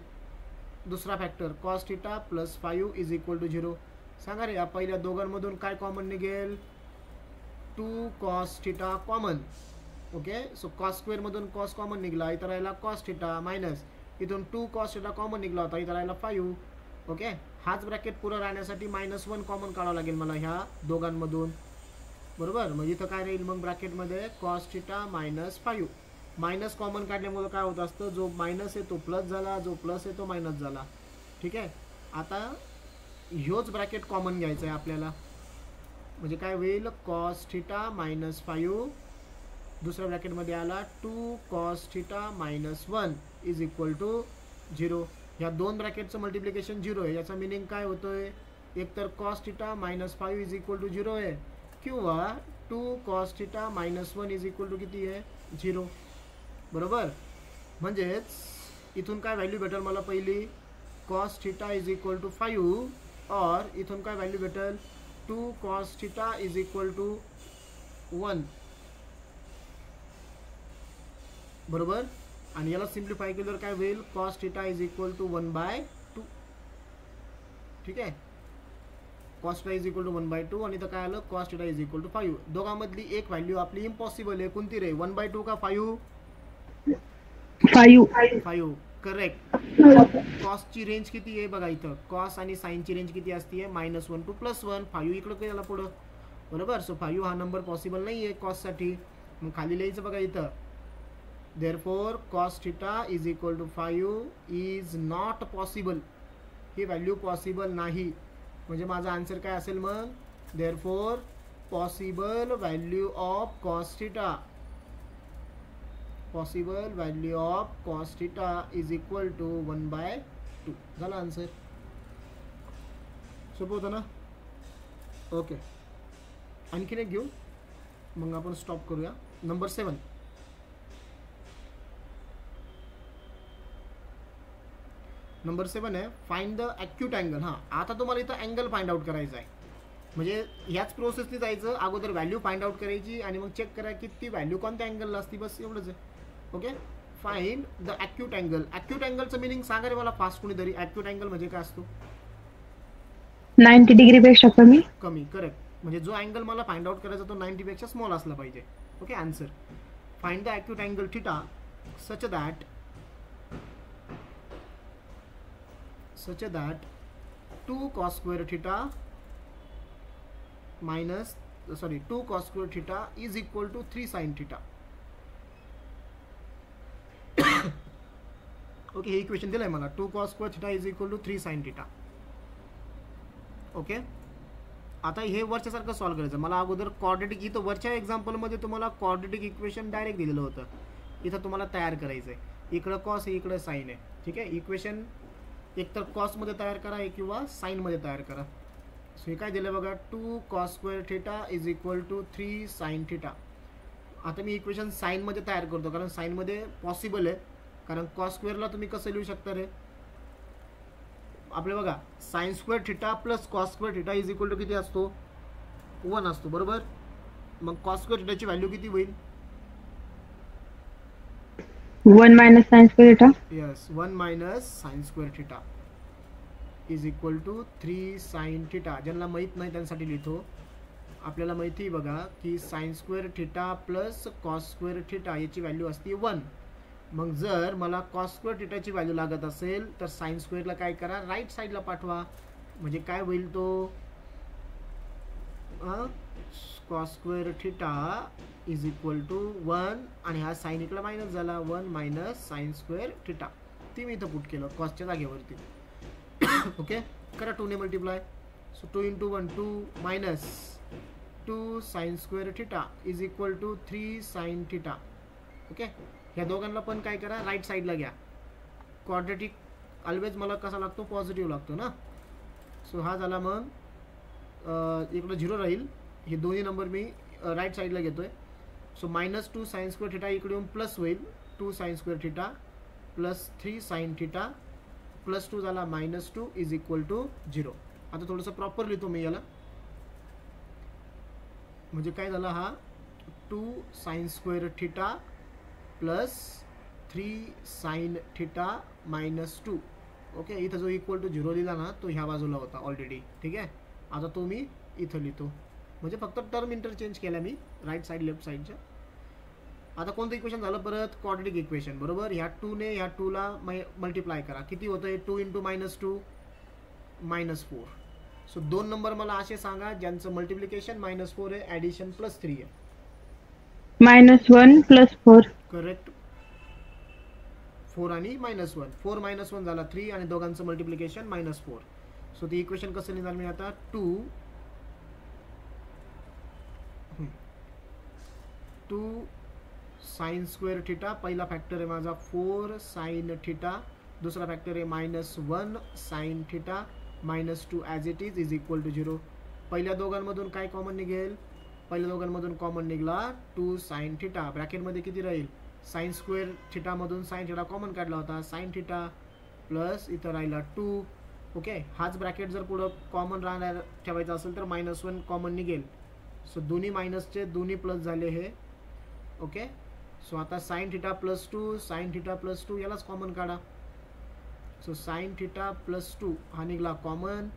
दुसरा factor cos theta plus 5 is equal to 0. सांगा रे, या पहिल्या दोघांमधून काय कॉमन निघेल? 2 cos theta common. Okay, so cos square मधून cos कॉमन निघाला, इथं राहिला cos थिटा मायनस, इथून 2 cos थिटा कॉमन निघाला होता, इथं राहिला 5. ओके, हाच ब्रॅकेट पुरा राहण्यासाठी -1 कॉमन काढावं लागेल मला ह्या दोघांमधून, बरोबर. मग इथं काय राहील मग ब्रॅकेटमध्ये? cos theta minus 5. Minus common काढल्यामुळे काय होत असतं? जो मायनस आहे तो प्लस झाला, जो प्लस आहे तो मायनस झाला. ठीक आहे, आता ह्योच ब्रॅकेट कॉमन घ्यायचा आहे आपल्याला. म्हणजे काय होईल? cos थिटा मायनस 5, दुसऱ्या ब्रॅकेटमध्ये आला 2 cos theta minus 1 is equal to 0. ह्या दोन ब्रॅकेटचं मल्टिप्लिकेशन 0 आहे. याचा मिनिंग काय होतोय? एकतर cos theta minus 5 is equal to 0 आहे, किंवा 2 cos theta minus 1 is equal to किती आहे? 0, बरोबर. म्हणजेच इथून काय व्हॅल्यू भेटेल मला? पहिली cos theta is equal to 5, और इथून काय व्हॅल्यू भेटेल? 2 cos theta is equal to 1 बरोबर. आणि याला सिम्प्लिफाय केल्यावर काय होईल, cos theta is equal to 1/2. ठीक आहे, cos theta is equal to 1/2 आणि तर काय आलं, cos theta is equal to 5. दोघांमधली एक व्हॅल्यू आपली इम्पॉसिबल आहे. कोणती रे, 1/2 का 5? 5 करेक्ट. कॉसची रेंज किती आहे बघा इथं, कॉस आणि साईनची रेंज किती असते, -1 टू +1. 5 इकडं काय झाला पुढं, बरोबर. सो 5 हा नंबर पॉसिबल नाही आहे कॉससाठी. मग खाली लिहायचं बघा इथं, therefore cos theta is equal to 5 is not possible. ही व्हॅल्यू पॉसिबल नाही. म्हणजे माझा आन्सर काय असेल मग, therefore possible value of cos theta, possible value of cos theta is equal to 1/2. झाला आन्सर. सोपं होतं ना. ओके, आणखीन एक घेऊ मग आपण स्टॉप करूया. नंबर 7. नंबर 7 आहे फाइंड द ॲक्यूट अँगल. हां, आता तुम्हाला इथं अँगल फाइंड आउट करायचा आहे. म्हणजे ह्याच प्रोसेसने जायचं, अगोदर व्हॅल्यू फाइंड आउट करायची आणि मग चेक करा की ती व्हॅल्यू कोणत्या अँगलला असती, बस एवढंच आहे. Okay, find the acute angle. Acute अँगलचं मिनिंग सांगा रे मला फास्ट कोणीतरी. ॲक्यूट अँगल म्हणजे काय असतो, 90 डिग्री पेक्षा कमी. कमी, करेक्ट. म्हणजे जो अँगल मला फाइंड आउट करायचा तो 90 पेक्षा स्मॉल असला पाहिजे. Okay, answer find the acute angle theta such that 2 cos square theta 2 cos square theta is equal to 3 sin theta. Okay, हे इक्वेशन दिलंय मला, 2 cos square theta is equal to 3 sin theta. Okay, आता हे वरच्यासारखं solve करायचं. मला अगोदर कॉर्डिनेटिक, इथं वरच्या एक्झाम्पलमध्ये तुम्हाला कॉर्डिनेटिक इक्वेशन डायरेक्ट दिलेलं होतं, इथं तुम्हाला तयार करायचं आहे. इकडं कॉस आहे, इकडं साईन आहे. ठीक आहे, इक्वेशन एक तर कॉसमध्ये तयार करा किंवा साईनमध्ये तयार करा. सो हे काय दिलं बघा, 2 cos square theta is equal to 3 sin theta. आता मी इक्वेशन साईनमध्ये तयार करतो कारण साईनमध्ये पॉसिबल आहे. कारण कॉस स्क्वेअरला तुम्ही कसं लिहू शकता रे, आपले बघा sine square theta plus cos square theta is equal to किती असतो, 1 असतो बरोबर. मग कॉस स्क्वेअर थिटाची व्हॅल्यू किती होईल, 1 minus sin square theta. Yes, 1 minus sine square theta is equal to 3 sin theta. ज्यांना माहीत नाही त्यांसाठी लिहितो. आपल्याला माहिती बघा की sine square theta plus cos square theta याची व्हॅल्यू असते 1. मग जर मला कॉस स्क्वेअर थिटाची व्हॅल्यू लागत असेल तर साइन स्क्वेअरला काय करा, राईट साईडला पाठवा. म्हणजे काय होईल तो, cos square theta is equal to 1 आणि हा साइन इकडे मायनस झाला, 1 मायनस साइन स्क्वेअर थिटा. ती मी इथं पुट केलं कॉसच्या जागेवरती. ओके, करा 2 ने multiply. So 2 × 1 2 minus 2 sine square theta is equal to 3 sin theta. Okay, ह्या दोघांना पण काय करा, राईट साईडला घ्या. क्वाड्रेटिक ऑलवेज मला कसा लागतो, पॉझिटिव्ह लागतो ना. सो हा झाला. मग इकडं 0 राहील. हे दोन्ही नंबर मी राईट साईडला घेतोय. सो -2 sin स्क्वेअर थिटा इकडे येऊन प्लस होईल, 2 sin square theta plus 3 sin theta plus 2 झाला -2 इज इक्वल टू 0. आता थोडंसं प्रॉपर लिहितो मी याला. म्हणजे काय झालं, हा 2 sin square theta plus 3 sin theta -2. Okay, इथं जो इक्वल टू 0 लिहिला ना तो ह्या बाजूला होता ऑलरेडी. ठीक आहे, आता तो मी इथं लिहितो. म्हणजे फक्त टर्म इंटरचेंज केल्या मी राईट साईड लेफ्ट साईडच्या. आता कोणतं इक्वेशन झालं परत, क्वाड्रेटिक इक्वेशन बरोबर. ह्या 2 ने ह्या 2 ला मल्टिप्लाय करा. किती होतंय, 2 × -2 -4. सो 2 नंबर मला असे सांगा ज्यांचं मल्टिप्लिकेशन -4 आहे, ॲडिशन +3 आहे. -1 + 4. करेक्ट, 4 आणि -1. 4 - 1 झाला 3 आणि दोघांचं मल्टिप्लिकेशन -4. सो ती इक्वेशन कसं लिहिणार मी आता, 2 साइन स्क्वेअर थिटा, पहिला फॅक्टर आहे माझा 4 sin थिटा, दुसरा फॅक्टर आहे -1 sin theta -2 as it is equal to 0. पहिल्या दोघांमधून काय कॉमन निघेल, पहिल्या दोघांमधून कॉमन निघला 2 sin थिटा. ब्रॅकेटमध्ये किती राहील, साइन स्क्वेअर थिटामधून साइन थिटा कॉमन काढला होता, साइन थिटा प्लस इथं राहिला 2 ओके. हाच ब्रॅकेट जर पुढं कॉमन राहणार ठेवायचा असेल तर -1 कॉमन निघेल. सो दोन्ही मायनसचे दोन्ही प्लस झाले हे. ओके. सो आता sine theta plus 2 sine theta plus 2 यालाच कॉमन काढा. सो साइन थिटा प्लस 2 हा निघाला कॉमन.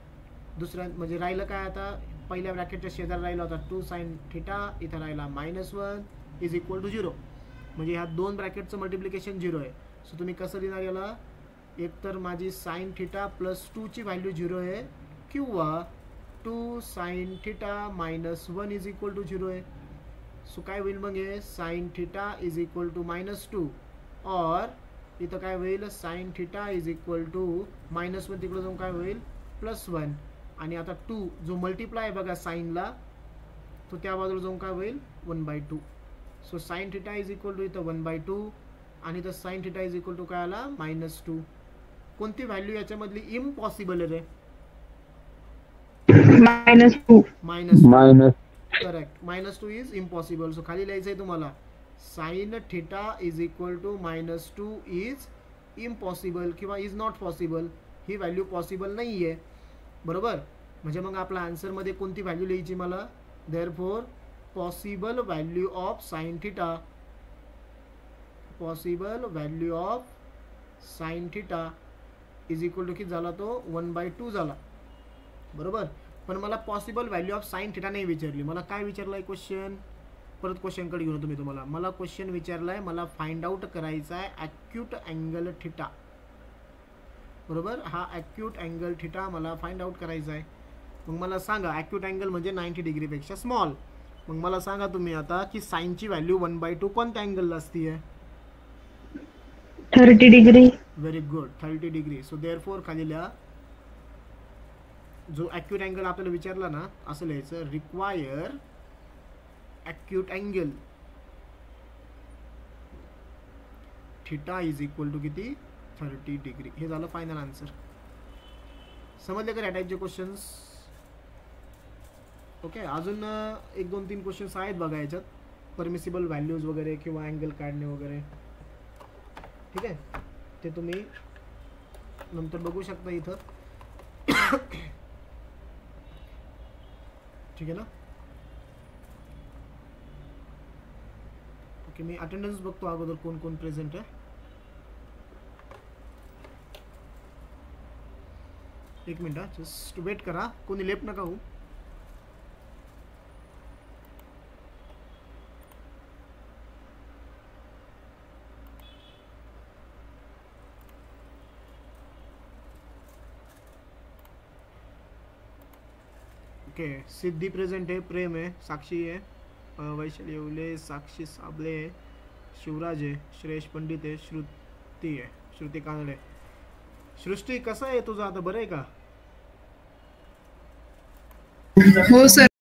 दुसऱ्या म्हणजे राहिलं काय आता पहिल्या ब्रॅकेटच्या शेजारी राहिला होता 2 साइन थिटा, इथं राहिला -1 इज इक्वल टू 0. म्हणजे ह्या दोन ब्रॅकेटचं मल्टिप्लिकेशन 0 आहे. सो तुम्ही कसं लिहिणार याला, एकतर माझी साइन थिटा प्लस 2 ची व्हॅल्यू 0 आहे किंवा 2 sine theta -1 is equal to 0 आहे. सो काय होईल मग हे sine theta is equal to -2 और इथं काय होईल sine theta is equal to -1 तिकडे जाऊन काय होईल +1 आणि आता 2 जो मल्टिप्लाय बघा साइनला तो त्या बाजूला जाऊन काय होईल 1/2. So sine theta is equal to इथं 1/2 आणि इथं sine theta is equal to काय आला -2. कोणती व्हॅल्यू याच्यामधली इम्पॉसिबल आहे रे? -2. -2. करेक्ट. -2 is impossible. सो खाली लिहायचं आहे तुम्हाला sine theta is equal to -2 is impossible किंवा इज नॉट पॉसिबल. ही व्हॅल्यू पॉसिबल नाही आहे. बरोबर. म्हणजे मग आपल्या आन्सरमध्ये कोणती व्हॅल्यू लिहायची मला, therefore possible value of sine theta, possible value of sine theta is equal to किती झाला तो 1/2 झाला. बरोबर. पण मला possible value of sine theta नाही विचारली. मला काय विचारलं आहे क्वेश्चन, परत क्वेश्चनकडे घेऊन तुम्ही तुम्हाला. मला क्वेश्चन विचारला आहे, मला फाइंड आउट करायचा आहे ॲक्यूट अँगल थिटा. बरोबर. हा ॲक्यूट अँगल थिटा मला फाइंड आउट करायचा आहे. मग मला सांगा ॲक्यूट अँगल म्हणजे 90 डिग्रीपेक्षा स्मॉल. मग मला सांगा तुम्ही आता की साइनची व्हॅल्यू 1/2 कोणत्या अँगलला असती आहे? 30 degree. Very good. 30 degree. So therefore खाली लिहा जो ॲक्यूट अँगल आपल्याला विचारला ना असं लिहायचं require acute angle theta is equal to किती 30 डिग्री. हे झालं फायनल आन्सर. समजले का या टाईपचे क्वेश्चन्स? ओके. अजून 1 2 3 क्वेश्चन्स आहेत बघा याच्यात, परमिसिबल व्हॅल्यूज वगैरे किंवा अँगल काढणे वगैरे. ठीक आहे. ते तुम्ही नंतर बघू शकता इथं. ठीक आहे ना. ओके. मी अटेंडन्स बघतो अगोदर कोण कोण प्रेझेंट आहे. एक मिनिट जस्ट वेट करा, कोणी लेफ्ट नका होऊ. ओके. सिद्धी प्रेझेंट आहे, प्रेम आहे, साक्षी आहे, वैशाली येवले, साक्षी साबले आहे, शिवराज आहे, श्रेयश पंडित आहे, श्रुती आहे, श्रुती कानडे. सृष्टी कसं आहे तुझं आता, बरं आहे का? हो सर.